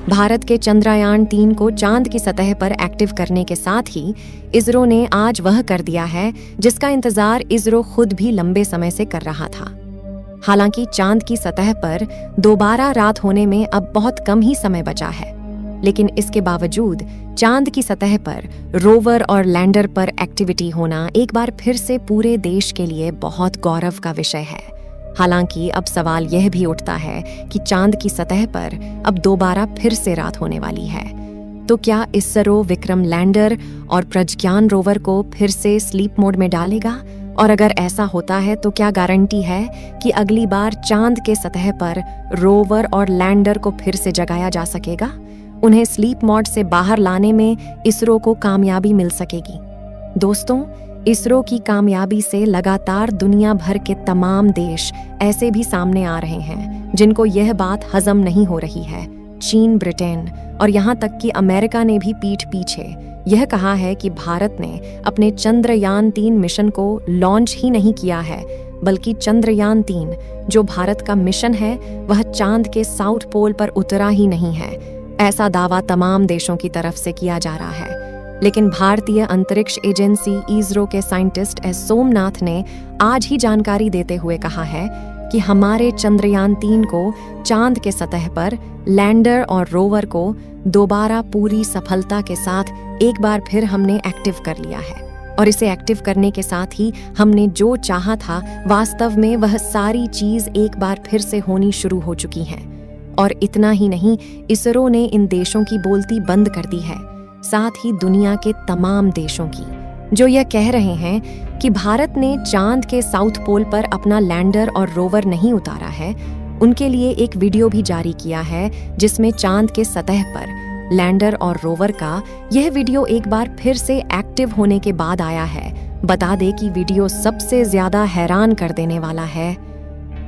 भारत के चंद्रयान-3 को चांद की सतह पर एक्टिव करने के साथ ही इसरो ने आज वह कर दिया है जिसका इंतजार इसरो खुद भी लंबे समय से कर रहा था। हालांकि चांद की सतह पर दोबारा रात होने में अब बहुत कम ही समय बचा है, लेकिन इसके बावजूद चांद की सतह पर रोवर और लैंडर पर एक्टिविटी होना एक बार फिर से पूरे देश के लिए बहुत गौरव का विषय है। हालांकि अब सवाल यह भी उठता है कि चांद की सतह पर अब दोबारा फिर से रात होने वाली है, तो क्या इसरो विक्रम लैंडर और प्रज्ञान रोवर को फिर से स्लीप मोड में डालेगा? और अगर ऐसा होता है तो क्या गारंटी है कि अगली बार चांद के सतह पर रोवर और लैंडर को फिर से जगाया जा सकेगा? उन्हें स्लीप मोड से बाहर लाने में इसरो को कामयाबी मिल सकेगी? दोस्तों, इसरो की कामयाबी से लगातार दुनिया भर के तमाम देश ऐसे भी सामने आ रहे हैं जिनको यह बात हजम नहीं हो रही है। चीन, ब्रिटेन और यहाँ तक कि अमेरिका ने भी पीठ पीछे यह कहा है कि भारत ने अपने चंद्रयान-3 मिशन को लॉन्च ही नहीं किया है, बल्कि चंद्रयान-3 जो भारत का मिशन है वह चांद के साउथ पोल पर उतरा ही नहीं है। ऐसा दावा तमाम देशों की तरफ से किया जा रहा है, लेकिन भारतीय अंतरिक्ष एजेंसी इसरो के साइंटिस्ट एस सोमनाथ ने आज ही जानकारी देते हुए कहा है कि हमारे चंद्रयान-3 को चांद के सतह पर लैंडर और रोवर को दोबारा पूरी सफलता के साथ एक बार फिर हमने एक्टिव कर लिया है, और इसे एक्टिव करने के साथ ही हमने जो चाहा था वास्तव में वह सारी चीज एक बार फिर से होनी शुरू हो चुकी है। और इतना ही नहीं, इसरो ने इन देशों की बोलती बंद कर दी है, साथ ही दुनिया के तमाम देशों की, जो यह कह रहे हैं कि भारत ने चांद के साउथ पोल पर अपना लैंडर और रोवर नहीं उतारा है। उनके लिए एक वीडियो भी जारी किया है जिसमें चांद के सतह पर लैंडर और रोवर का यह वीडियो एक बार फिर से एक्टिव होने के बाद आया है। बता दें कि वीडियो सबसे ज्यादा हैरान कर देने वाला है।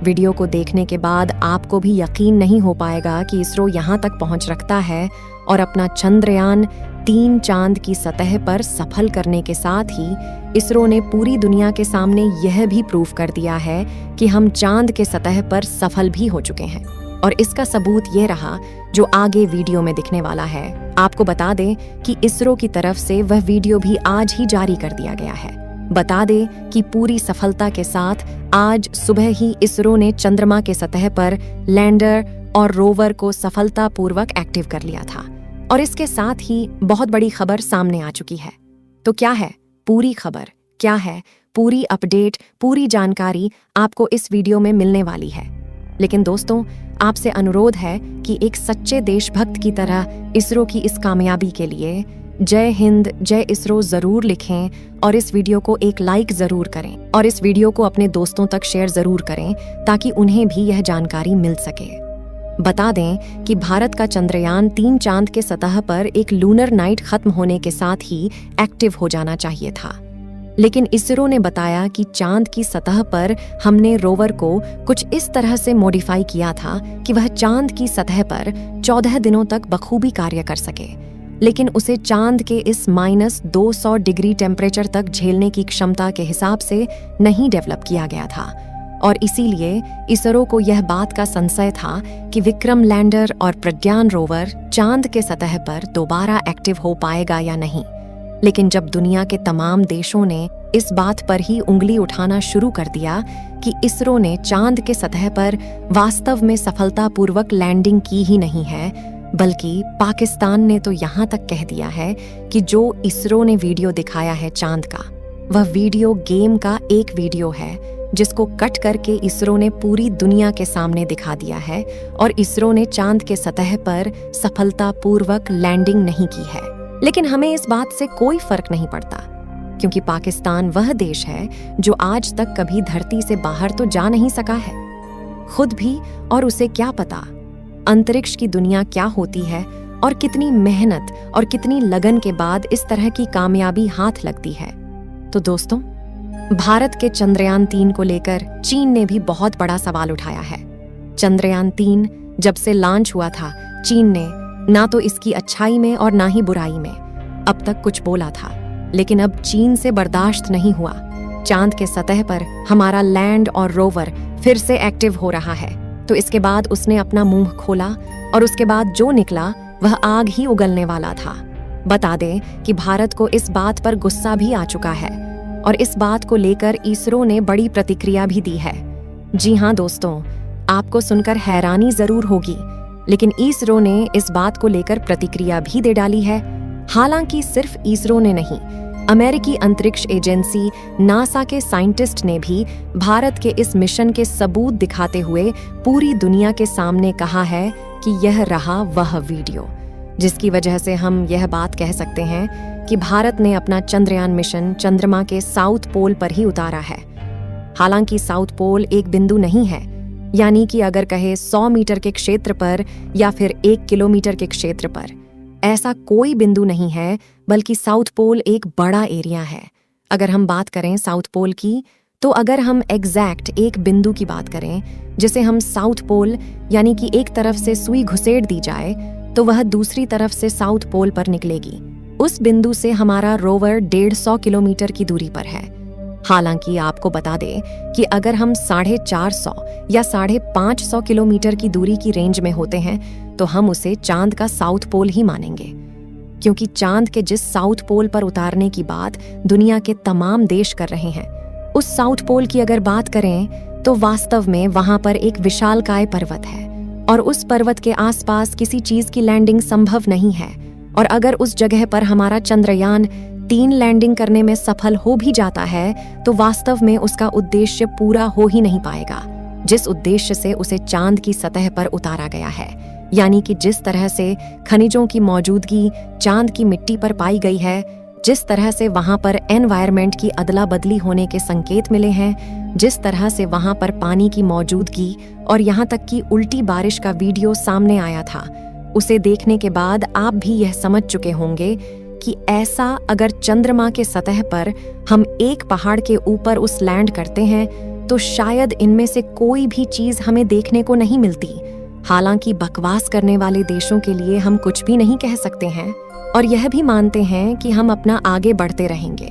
वीडियो को देखने के बाद आपको भी यकीन नहीं हो पाएगा कि इसरो यहाँ तक पहुँच रखता है और अपना चंद्रयान-3 चांद की सतह पर सफल करने के साथ ही इसरो ने पूरी दुनिया के सामने यह भी प्रूव कर दिया है कि हम चांद के सतह पर सफल भी हो चुके हैं। और इसका सबूत ये रहा जो आगे वीडियो में दिखने वाला है। आपको बता दें कि इसरो की तरफ से वह वीडियो भी आज ही जारी कर दिया गया है। बता दें कि पूरी सफलता के साथ आज सुबह ही इसरो ने चंद्रमा के सतह पर लैंडर और रोवर को सफलतापूर्वक एक्टिव कर लिया था, और इसके साथ ही बहुत बड़ी खबर सामने आ चुकी है। तो क्या है पूरी खबर, क्या है पूरी अपडेट, पूरी जानकारी आपको इस वीडियो में मिलने वाली है। लेकिन दोस्तों, आपसे अनुरोध है कि एक सच्चे देशभक्त की तरह इसरो की इस कामयाबी के लिए जय हिंद, जय इसरो जरूर लिखें, और इस वीडियो को एक लाइक जरूर करें, और इस वीडियो को अपने दोस्तों तक शेयर जरूर करें ताकि उन्हें भी यह जानकारी मिल सके। बता दें कि भारत का चंद्रयान-3 चांद के सतह पर एक लूनर नाइट खत्म होने के साथ ही एक्टिव हो जाना चाहिए था, लेकिन इसरो ने बताया कि चांद की सतह पर हमने रोवर को कुछ इस तरह से मॉडिफाई किया था कि वह चांद की सतह पर 14 दिनों तक बखूबी कार्य कर सके, लेकिन उसे चांद के इस -200 डिग्री टेम्परेचर तक झेलने की क्षमता के हिसाब से नहीं डेवलप किया गया था। और इसीलिए इसरो को यह बात का संशय था कि विक्रम लैंडर और प्रज्ञान रोवर चांद के सतह पर दोबारा एक्टिव हो पाएगा या नहीं। लेकिन जब दुनिया के तमाम देशों ने इस बात पर ही उंगली उठाना शुरू कर दिया कि इसरो ने चांद के सतह पर वास्तव में सफलतापूर्वक लैंडिंग की ही नहीं है, बल्कि पाकिस्तान ने तो यहाँ तक कह दिया है कि जो इसरो ने वीडियो दिखाया है चांद का, वह वीडियो गेम का एक वीडियो है जिसको कट करके इसरो ने पूरी दुनिया के सामने दिखा दिया है, और इसरो ने चांद के सतह पर सफलतापूर्वक लैंडिंग नहीं की है। लेकिन हमें इस बात से कोई फर्क नहीं पड़ता, क्योंकि पाकिस्तान वह देश है जो आज तक कभी धरती से बाहर तो जा नहीं सका है खुद भी, और उसे क्या पता अंतरिक्ष की दुनिया क्या होती है और कितनी मेहनत और कितनी लगन के बाद इस तरह की कामयाबी हाथ लगती है। तो दोस्तों, भारत के चंद्रयान-3 को लेकर चीन ने भी बहुत बड़ा सवाल उठाया है। चंद्रयान-3 जब से लॉन्च हुआ था, चीन ने ना तो इसकी अच्छाई में और ना ही बुराई में अब तक कुछ बोला था, लेकिन अब चीन से बर्दाश्त नहीं हुआ। चांद के सतह पर हमारा लैंड और रोवर फिर से एक्टिव हो रहा है, तो इसके बाद उसने अपना मुंह खोला, और उसके बाद जो निकला वह आग ही उगलने वाला था। बता दें कि भारत को इस बात पर गुस्सा भी आ चुका है और इस बात को लेकर इसरो ने बड़ी प्रतिक्रिया भी दी है। जी हाँ दोस्तों, आपको सुनकर हैरानी जरूर होगी, लेकिन इसरो ने इस बात को लेकर प्रतिक्रिया भी दे डाली है। हालांकि सिर्फ इसरो ने नहीं, अमेरिकी अंतरिक्ष एजेंसी नासा के साइंटिस्ट ने भी भारत के इस मिशन के सबूत दिखाते हुए पूरी दुनिया के सामने कहा है कि यह रहा वह वीडियो जिसकी वजह से हम यह बात कह सकते हैं कि भारत ने अपना चंद्रयान मिशन चंद्रमा के साउथ पोल पर ही उतारा है। हालांकि साउथ पोल एक बिंदु नहीं है, यानी कि अगर कहे 100 मीटर के क्षेत्र पर या फिर 1 किलोमीटर के क्षेत्र पर, ऐसा कोई बिंदु नहीं है, बल्कि साउथ पोल एक बड़ा एरिया है। अगर हम बात करें साउथ पोल की, तो अगर हम एग्जैक्ट एक बिंदु की बात करें जिसे हम साउथ पोल यानी कि एक तरफ से सुई घुसेड़ दी जाए तो वह दूसरी तरफ से साउथ पोल पर निकलेगी। उस बिंदु से हमारा रोवर 150 किलोमीटर की दूरी पर है। हालांकि आपको बता दें कि अगर हम 450 या 550 किलोमीटर की दूरी की रेंज में होते हैं तो हम उसे चांद का साउथ पोल ही मानेंगे, क्योंकि चांद के जिस साउथ पोल पर उतारने की बात दुनिया के तमाम देश कर रहे हैं, उस साउथ पोल की अगर बात करें तो वास्तव में वहां पर एक विशालकाय पर्वत है और उस पर्वत के आसपास किसी चीज की लैंडिंग संभव नहीं है। और अगर उस जगह पर हमारा चंद्रयान 3 लैंडिंग करने में सफल हो भी जाता है तो वास्तव में उसका उद्देश्य पूरा हो ही नहीं पाएगा, जिस उद्देश्य से उसे चांद की सतह पर उतारा गया है। यानी कि जिस तरह से खनिजों की मौजूदगी चांद की मिट्टी पर पाई गई है, जिस तरह से वहां पर एनवायरनमेंट की अदला बदली होने के संकेत मिले हैं, जिस तरह से वहां पर पानी की मौजूदगी और यहाँ तक कि उल्टी बारिश का वीडियो सामने आया था, उसे देखने के बाद आप भी यह समझ चुके होंगे कि ऐसा अगर चंद्रमा के सतह पर हम एक पहाड़ के ऊपर उस लैंड करते हैं तो शायद इनमें से कोई भी चीज हमें देखने को नहीं मिलती। हालांकि बकवास करने वाले देशों के लिए हम कुछ भी नहीं कह सकते हैं और यह भी मानते हैं कि हम अपना आगे बढ़ते रहेंगे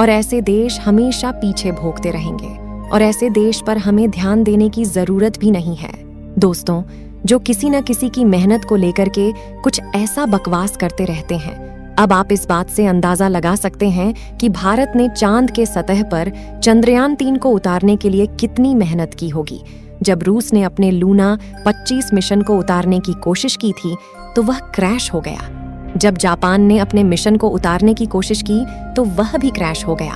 और ऐसे देश हमेशा पीछे भोगते रहेंगे और ऐसे देश पर हमें ध्यान देने की जरूरत भी नहीं है। दोस्तों, जो किसी न किसी की मेहनत को लेकर के कुछ ऐसा बकवास करते रहते हैं, अब आप इस बात से अंदाजा लगा सकते हैं कि भारत ने चांद के सतह पर चंद्रयान 3 को उतारने के लिए कितनी मेहनत की होगी। जब रूस ने अपने लूना 25 मिशन को उतारने की कोशिश की थी तो वह क्रैश हो गया। जब जापान ने अपने मिशन को उतारने की कोशिश की तो वह भी क्रैश हो गया।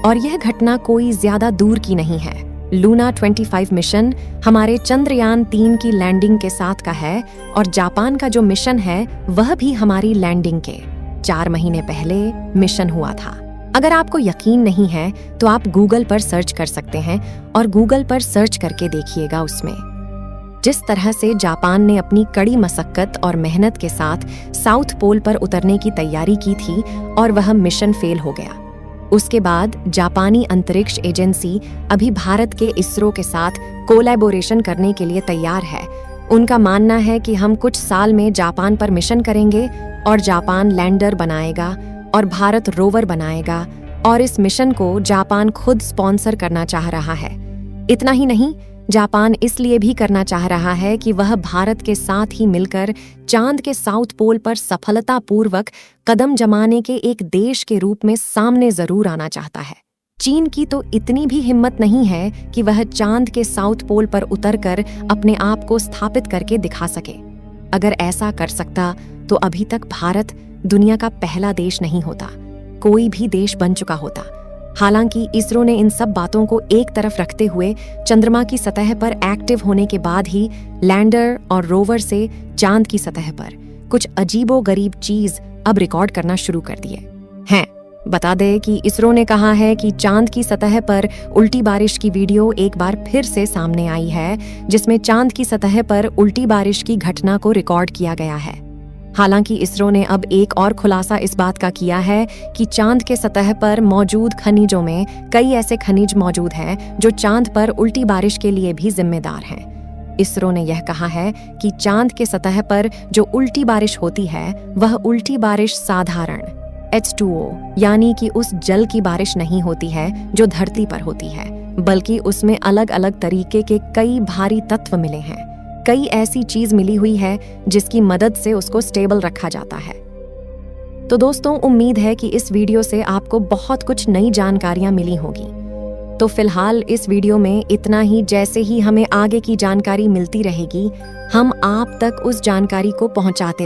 और यह घटना कोई ज्यादा दूर की नहीं है। लूना 25 मिशन हमारे चंद्रयान 3 की लैंडिंग के साथ का है और जापान का जो मिशन है वह भी हमारी लैंडिंग के 4 महीने पहले मिशन हुआ था। अगर आपको यकीन नहीं है तो आप गूगल पर सर्च कर सकते हैं और गूगल पर सर्च करके देखिएगा उसमें जिस तरह से जापान ने अपनी कड़ी मशक्कत और मेहनत के साथ साउथ पोल पर उतरने की तैयारी की थी और वह मिशन फेल हो गया। उसके बाद जापानी अंतरिक्ष एजेंसी अभी भारत के इसरो के साथ कोलैबोरेशन करने के लिए तैयार है। उनका मानना है कि हम कुछ साल में जापान पर मिशन करेंगे और जापान लैंडर बनाएगा और भारत रोवर बनाएगा और इस मिशन को जापान खुद स्पॉन्सर करना चाह रहा है। इतना ही नहीं, जापान इसलिए भी करना चाह रहा है कि वह भारत के साथ ही मिलकर चांद के साउथ पोल पर सफलतापूर्वक कदम जमाने के एक देश के रूप में सामने जरूर आना चाहता है। चीन की तो इतनी भी हिम्मत नहीं है कि वह चांद के साउथ पोल पर उतरकर अपने आप को स्थापित करके दिखा सके। अगर ऐसा कर सकता तो अभी तक भारत दुनिया का पहला देश नहीं होता, कोई भी देश बन चुका होता। हालांकि इसरो ने इन सब बातों को एक तरफ रखते हुए चंद्रमा की सतह पर एक्टिव होने के बाद ही लैंडर और रोवर से चांद की सतह पर कुछ अजीबोगरीब चीज अब रिकॉर्ड करना शुरू कर दिए हैं। बता दें कि इसरो ने कहा है कि चांद की सतह पर उल्टी बारिश की वीडियो एक बार फिर से सामने आई है, जिसमें चांद की सतह पर उल्टी बारिश की घटना को रिकॉर्ड किया गया है। हालांकि इसरो ने अब एक और खुलासा इस बात का किया है कि चांद के सतह पर मौजूद खनिजों में कई ऐसे खनिज मौजूद हैं जो चांद पर उल्टी बारिश के लिए भी जिम्मेदार हैं। इसरो ने यह कहा है कि चांद के सतह पर जो उल्टी बारिश होती है वह उल्टी बारिश साधारण H2O यानी कि उस जल की बारिश नहीं होती है जो धरती पर होती है, बल्कि उसमें अलग अलग तरीके के कई भारी तत्व मिले हैं। कई ऐसी चीज मिली हुई है जिसकी मदद से उसको स्टेबल रखा जाता है। तो दोस्तों, उम्मीद है कि इस वीडियो से आपको बहुत कुछ नई जानकारियां मिली होगी। तो फिलहाल इस वीडियो में इतना ही। जैसे ही हमें आगे की जानकारी मिलती रहेगी, हम आप तक उस जानकारी को पहुंचाते रहेंगे।